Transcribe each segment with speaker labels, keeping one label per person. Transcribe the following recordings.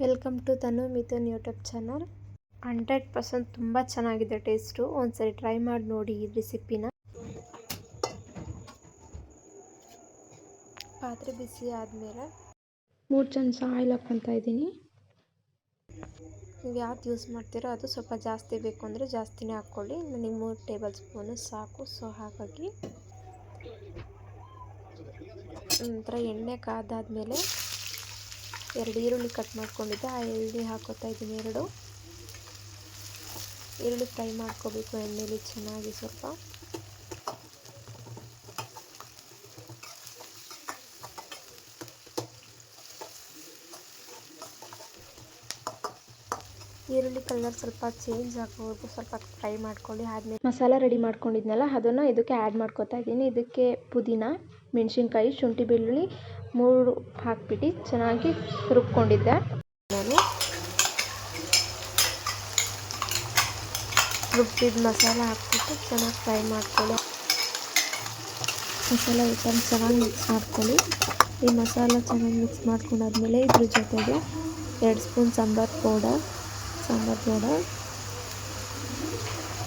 Speaker 1: Welcome to Tanu Mithun YouTube channel. 100% ತುಂಬ ಚೆನ್ನಾಗಿದೆ taste. ಒಂದ್ಸರಿ ಟ್ರೈ ಮಾಡಿ ನೋಡಿ ಈ ರೆಸಿಪಿನ. ಪಾತ್ರೆ ಬಿಸಿ ಆದಮೇಲೆ 3 ಚಮಚ ಆಯಿಲ್ ಹಾಕ್ಕೊತಾ ಇದ್ದೀನಿ. ನೀವು ಯಾವ್ದು ಯೂಸ್ ಮಾಡ್ತೀರೋ ಅದು ಸ್ವಲ್ಪ ಜಾಸ್ತಿ ಬೇಕು ಅಂದರೆ ಜಾಸ್ತಿನೇ ಹಾಕ್ಕೊಳ್ಳಿ. ನನಗೆ 3 ಟೇಬಲ್ ಸ್ಪೂನು ಸಾಕು. ಸೊ ಹಾಗಾಗಿ ನಂತರ ಎಣ್ಣೆ ಕಾದಾದ್ಮೇಲೆ 2 ಈರುಳ್ಳಿ ಕಟ್ ಮಾಡ್ಕೊಂಡಿದ್ದೆ. ಆ ಈರುಳ್ಳಿ ಹಾಕೋತಾ ಇದ್ದೀನಿ. 2 ಈರುಳ್ಳಿ ಫ್ರೈ ಮಾಡ್ಕೋಬೇಕು ಎಣ್ಣೆಲಿ ಚೆನ್ನಾಗಿ. ಸ್ವಲ್ಪ ಈರುಳ್ಳಿ ಕಲರ್ ಸ್ವಲ್ಪ ಚೇಂಜ್ ಆಗೋವರೆಗೂ ಸ್ವಲ್ಪ ಫ್ರೈ ಮಾಡ್ಕೊಳ್ಳಿ. ಆದಮೇಲೆ ಮಸಾಲ ರೆಡಿ ಮಾಡ್ಕೊಂಡಿದ್ನಲ್ಲ ಅದನ್ನು ಇದಕ್ಕೆ ಆ್ಯಡ್ ಮಾಡ್ಕೋತಾ ಇದ್ದೀನಿ. ಇದಕ್ಕೆ ಪುದೀನ, ಮೆಣಸಿನ್ಕಾಯಿ, ಶುಂಠಿ ಬೆಳ್ಳುಳ್ಳಿ 3 ಹಾಕ್ಬಿಟ್ಟು ಚೆನ್ನಾಗಿ ರುಬ್ಕೊಂಡಿದ್ದೆ. ನಾನು ರುಬ್ಬಿದ ಮಸಾಲ ಹಾಕ್ಬಿಟ್ಟು ಚೆನ್ನಾಗಿ ಫ್ರೈ ಮಾಡ್ಕೊಳ್ಳಿ. ಮಸಾಲ ಐಟಮ್ ಚೆನ್ನಾಗಿ ಮಿಕ್ಸ್ ಮಾಡ್ಕೊಳ್ಳಿ. ಈ ಮಸಾಲ ಚೆನ್ನಾಗಿ ಮಿಕ್ಸ್ ಮಾಡ್ಕೊಂಡಾದ್ಮೇಲೆ ಇದ್ರ ಜೊತೆಗೆ 2 spoon sambar powder,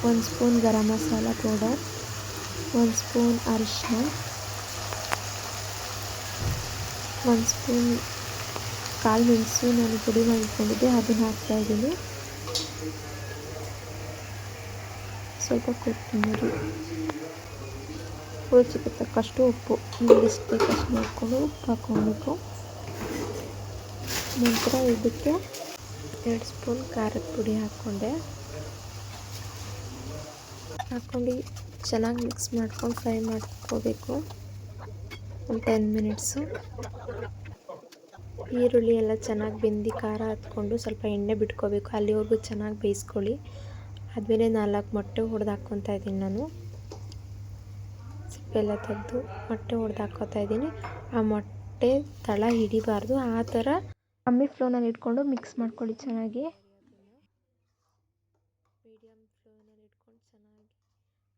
Speaker 1: 1 spoon garam masala powder, 1 spoon ಅರಿಶಿನ, 1 ಸ್ಪೂನ್ ಕಾಳು ಮೆಣಸು ನಾನು ಪುಡಿ ಮಾಡಿಕೊಂಡಿದ್ದೆ ಅದನ್ನು ಹಾಕ್ತಾಯಿದ್ದೀನಿ. ಸ್ವಲ್ಪ ಕೊತ್ತಂಬರಿ, ರುಚಿಗೆ ತಕ್ಕಷ್ಟು ಉಪ್ಪು, ನಿಮಗೆ ಎಷ್ಟು ಬೇಕಷ್ಟು ನೋಡಿಕೊಂಡು ಉಪ್ಪು ಹಾಕ್ಕೊಬೇಕು. ನಂತರ ಇದಕ್ಕೆ 2 ಸ್ಪೂನ್ ಖಾರದ ಪುಡಿ ಹಾಕ್ಕೊಂಡು ಚೆನ್ನಾಗಿ ಮಿಕ್ಸ್ ಮಾಡ್ಕೊಂಡು ಫ್ರೈ ಮಾಡ್ಕೋಬೇಕು ಒಂದು 10 ಮಿನಿಟ್ಸು. ಈರುಳ್ಳಿ ಎಲ್ಲ ಚೆನ್ನಾಗಿ ಬೆಂದು ಖಾರ ಹತ್ಕೊಂಡು ಸ್ವಲ್ಪ ಎಣ್ಣೆ ಬಿಟ್ಕೋಬೇಕು. ಅಲ್ಲಿವರೆಗೂ ಚೆನ್ನಾಗಿ ಬೇಯಿಸ್ಕೊಳ್ಳಿ. ಆದಮೇಲೆ 4 ಮೊಟ್ಟೆ ಹೊಡೆದು ಹಾಕ್ಕೊತಾ ಇದ್ದೀನಿ. ನಾನು ಸಿಪ್ಪೆಲ್ಲ ತೆಗೆದು ಮೊಟ್ಟೆ ಹೊಡೆದು ಹಾಕ್ಕೊತಾ ಇದ್ದೀನಿ. ಆ ಮೊಟ್ಟೆ ತಳ ಹಿಡಿಬಾರ್ದು, ಆ ಥರ ಕಮ್ಮಿ ಫ್ಲೇಮ್ನಲ್ಲಿ ಇಟ್ಕೊಂಡು ಮಿಕ್ಸ್ ಮಾಡ್ಕೊಳ್ಳಿ ಚೆನ್ನಾಗಿ. ಮೀಡಿಯಮ್ ಫ್ಲೇಮ್ನಲ್ಲಿ ಇಟ್ಕೊಂಡು ಚೆನ್ನಾಗಿ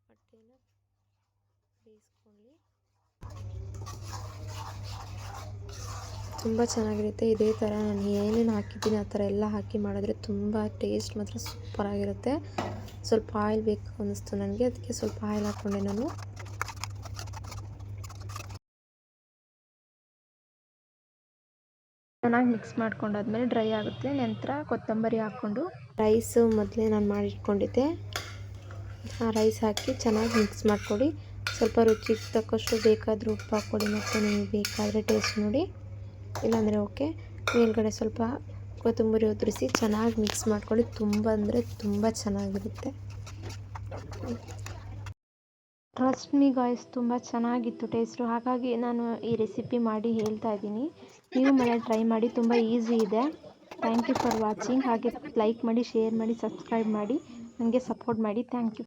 Speaker 1: ಮೊಟ್ಟೆನ ಬೇಯಿಸ್ಕೊಳ್ಳಿ. ತುಂಬ ಚೆನ್ನಾಗಿರುತ್ತೆ. ಇದೇ ಥರ ನಾನು ಏನೇನು ಹಾಕಿದ್ದೀನಿ ಆ ಥರ ಎಲ್ಲ ಹಾಕಿ ಮಾಡಿದ್ರೆ ತುಂಬ ಟೇಸ್ಟ್ ಮಾತ್ರ ಸೂಪರಾಗಿರುತ್ತೆ. ಸ್ವಲ್ಪ ಆಯಿಲ್ ಬೇಕು ಅನ್ನಿಸ್ತು ನನಗೆ, ಅದಕ್ಕೆ ಸ್ವಲ್ಪ ಆಯಿಲ್ ಹಾಕ್ಕೊಂಡೆ ನಾನು. ಚೆನ್ನಾಗಿ ಮಿಕ್ಸ್ ಮಾಡ್ಕೊಂಡಾದ್ಮೇಲೆ ಡ್ರೈ ಆಗುತ್ತೆ. ನಂತರ ಕೊತ್ತಂಬರಿ ಹಾಕ್ಕೊಂಡು ರೈಸು ಮೊದಲೇ ನಾನು ಮಾಡಿಟ್ಕೊಂಡಿದ್ದೆ, ಆ ರೈಸ್ ಹಾಕಿ ಚೆನ್ನಾಗಿ ಮಿಕ್ಸ್ ಮಾಡ್ಕೊಳ್ಳಿ. ಸ್ವಲ್ಪ ರುಚಿಗೆ ತಕ್ಕಷ್ಟು ಬೇಕಾದರೂ ಉಪ್ಪು ಹಾಕ್ಕೊಳ್ಳಿ, ಮತ್ತು ನಿಮಗೆ ಬೇಕಾದರೆ ಟೇಸ್ಟ್ ನೋಡಿ, ಇಲ್ಲಾಂದರೆ ಓಕೆ. ಮೇಲ್ಗಡೆ ಸ್ವಲ್ಪ ಕೊತ್ತಂಬರಿ ಉದುರಿಸಿ ಚೆನ್ನಾಗಿ ಮಿಕ್ಸ್ ಮಾಡ್ಕೊಳ್ಳಿ. ತುಂಬ ಅಂದರೆ ತುಂಬ ಚೆನ್ನಾಗಿರುತ್ತೆ. ಟ್ರಸ್ಟ್ ಮೀ ಗಾಯ್ಸ್, ತುಂಬ ಚೆನ್ನಾಗಿತ್ತು ಟೇಸ್ಟು. ಹಾಗಾಗಿ ನಾನು ಈ ರೆಸಿಪಿ ಮಾಡಿ ಹೇಳ್ತಾ ಇದ್ದೀನಿ. ನೀವು ಮನೆ ಟ್ರೈ ಮಾಡಿ, ತುಂಬ ಈಸಿ ಇದೆ. Thank you for watching. ಹಾಗೆ ಲೈಕ್ ಮಾಡಿ, ಶೇರ್ ಮಾಡಿ, ಸಬ್ಸ್ಕ್ರೈಬ್ ಮಾಡಿ, ನನಗೆ ಸಪೋರ್ಟ್ ಮಾಡಿ. Thank you.